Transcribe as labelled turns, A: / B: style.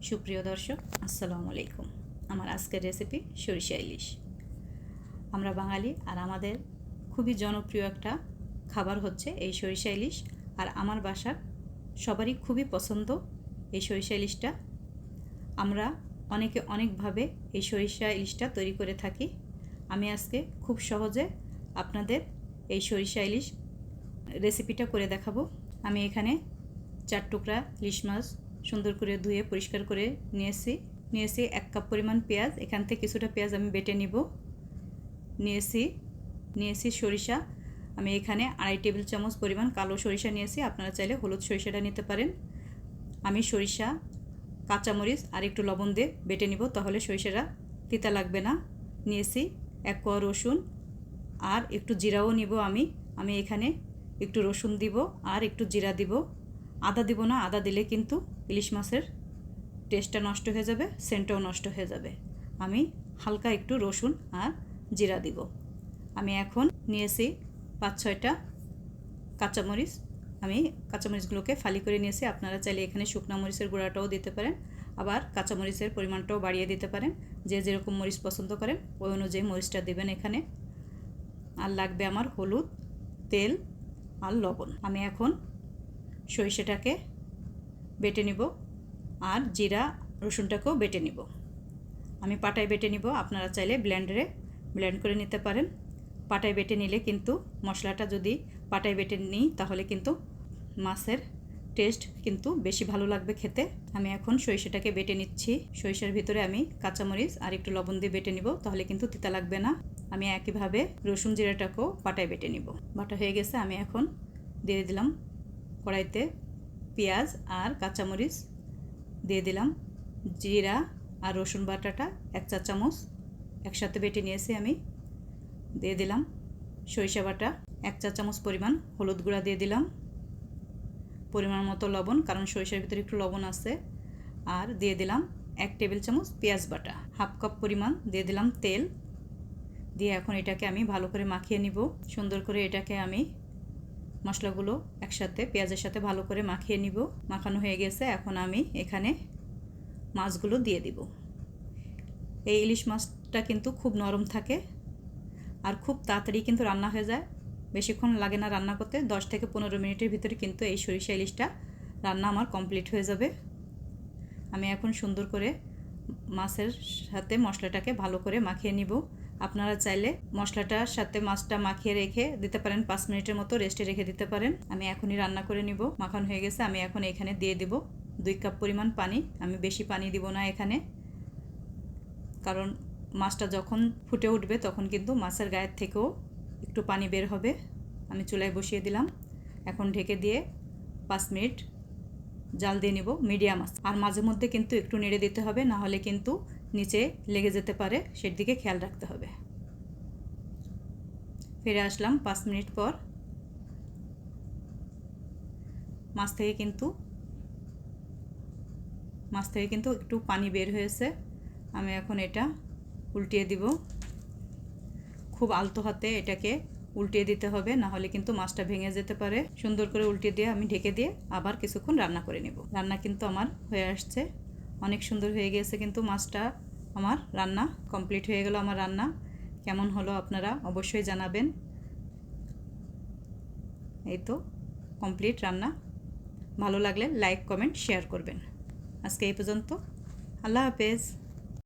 A: সুপ্রিয় দর্শক, আসসালামু আলাইকুম। আমার আজকের রেসিপি সরিষা ইলিশ। আমরা বাঙালি আর আমাদের খুবই জনপ্রিয় একটা খাবার হচ্ছে এই সরিষা ইলিশ। আর আমার বাসার সবারই খুবই পছন্দ এই সরিষা ইলিশটা। আমরা অনেকে অনেকভাবে এই সরিষা ইলিশটা তৈরি করে থাকি। আমি আজকে খুব সহজে আপনাদের এই সরিষা ইলিশ রেসিপিটা করে দেখাবো। আমি এখানে 4 টুকরা ইলিশ মাছ সুন্দর করে ধুয়ে পরিষ্কার করে নিয়েছি 1 কাপ পরিমাণ পেঁয়াজ। এখান থেকে কিছুটা পেঁয়াজ আমি বেটে নিব। নিয়েছি সরিষা। আমি এখানে 2.5 টেবিল চামচ পরিমাণ কালো সরিষা নিয়েছি, আপনারা চাইলে হলুদ সরিষাটা নিতে পারেন। আমি সরিষা, কাঁচামরিচ আর একটু লবণ দিয়ে বেটে নিব, তাহলে সরিষাটা তিতা লাগবে না। নিয়েছি 1 কোয়া রসুন আর একটু জিরাও নিব। আমি এখানে একটু রসুন দিব আর একটু জিরা দিব। আদা দিব না, আদা দিলে কিন্তু ইলিশ মাছের টেস্টটা নষ্ট হয়ে যাবে, সেন্টটাও নষ্ট হয়ে যাবে। আমি হালকা একটু রসুন আর জিরা দিব। আমি এখন নিয়েছি 5-6টা কাঁচামরিচ। আমি কাঁচামরিচগুলোকে ফালি করে নিয়েছি। আপনারা চাইলে এখানে শুকনো মরিচের গুঁড়াটাও দিতে পারেন, আবার কাঁচামরিচের পরিমাণটাও বাড়িয়ে দিতে পারেন। যে যেরকম মরিচ পছন্দ করেন ওই অনুযায়ী মরিচটা দেবেন এখানে। আর লাগবে আমার হলুদ, তেল আর লবণ। আমি এখন সরিষাটাকে বেটে নিব আর জিরা রসুনটাকেও বেটে নিব। আমি পাটায় বেটে নিব, আপনারা চাইলে ব্লেন্ডারে ব্লেন্ড করে নিতে পারেন। পাটায় বেটে নিলে কিন্তু মশলাটা যদি পাটায় বেটে নিই তাহলে কিন্তু মাছের টেস্ট কিন্তু বেশি ভালো লাগবে খেতে। আমি এখন সরিষাটাকে বেটে নিচ্ছি। সরিষার ভিতরে আমি কাঁচামরিচ আর একটু লবণ দিয়ে বেটে নিব, তাহলে কিন্তু তিতা লাগবে না। আমি একইভাবে রসুন জিরাটাকেও পাটায় বেটে নিব। বাটা হয়ে গেছে। আমি এখন দিয়ে দিলাম কড়াইতে পেঁয়াজ আর কাঁচামরিচ, দিয়ে দিলাম জিরা আর রসুন বাটাটা 1 চা চামচ একসাথে বেটে নিয়েছি। আমি দিয়ে দিলাম সরিষা বাটা 1 চা চামচ পরিমাণ, হলুদ গুঁড়া দিয়ে দিলাম, পরিমাণ মতো লবণ, কারণ সরিষার ভিতরে একটু লবণ আছে। আর দিয়ে দিলাম 1 টেবিল চামচ পেঁয়াজ বাটা, 1/2 কাপ পরিমাণ দিয়ে দিলাম তেল। দিয়ে এখন এটাকে আমি ভালো করে মাখিয়ে নিব। সুন্দর করে এটাকে আমি মশলাগুলো একসাথে পেঁয়াজের সাথে ভালো করে মাখিয়ে নিব। মাখানো হয়ে গেছে। এখন আমি এখানে মাছগুলো দিয়ে দিব। এই ইলিশ মাছটা কিন্তু খুব নরম থাকে আর খুব তাড়াতাড়ি কিন্তু রান্না হয়ে যায়। বেশিক্ষণ লাগে না রান্না করতে, 10 থেকে 15 মিনিটের ভিতরে কিন্তু এই সরিষা ইলিশটা রান্না আমার কমপ্লিট হয়ে যাবে। আমি এখন সুন্দর করে মাছের সাথে মশলাটাকে ভালো করে মাখিয়ে নিব। আপনারা চাইলে মশলাটার সাথে মাছটা মাখিয়ে রেখে দিতে পারেন, 5 মিনিটের মতো রেস্টে রেখে দিতে পারেন। আমি এখনই রান্না করে নিব। মাখানো হয়ে গেছে। আমি এখন এখানে দিয়ে দিব 2 কাপ পরিমাণ পানি। আমি বেশি পানি দিব না এখানে, কারণ মাছটা যখন ফুটে উঠবে তখন কিন্তু মাছের গায়ের থেকেও একটু পানি বের হবে। আমি চুলায় বসিয়ে দিলাম। এখন ঢেকে দিয়ে 5 মিনিট জাল দিয়ে নিব মিডিয়াম আঁচ। আর মাঝে মধ্যে কিন্তু একটু নেড়ে দিতে হবে, না হলে কিন্তু নিচে লেগে যেতে পারে, সেদিকে খেয়াল রাখতে হবে। ফিরে আসলাম 5 মিনিট পর। মাছ থেকে কিন্তু একটু পানি বের হয়েছে। আমি এখন এটা উল্টিয়ে দিব। খুব আলতো হাতে এটাকে উল্টিয়ে দিতে হবে, না হলে কিন্তু মাছটা ভেঙে যেতে পারে। সুন্দর করে উল্টিয়ে দিয়ে আমি ঢেকে দিয়ে আবার কিছুক্ষণ রান্না করে নেব। রান্না কিন্তু আমার হয়ে আসছে, অনেক সুন্দর হয়ে গেছে কিন্তু মাছটা। আমার রান্না কমপ্লিট হয়ে গেল। আমার রান্না কেমন হলো আপনারা অবশ্যই জানাবেন। এই তো কমপ্লিট রান্না। ভালো লাগলে লাইক, কমেন্ট, শেয়ার করবেন। আজকে এই পর্যন্ত। আল্লাহ হাফেজ।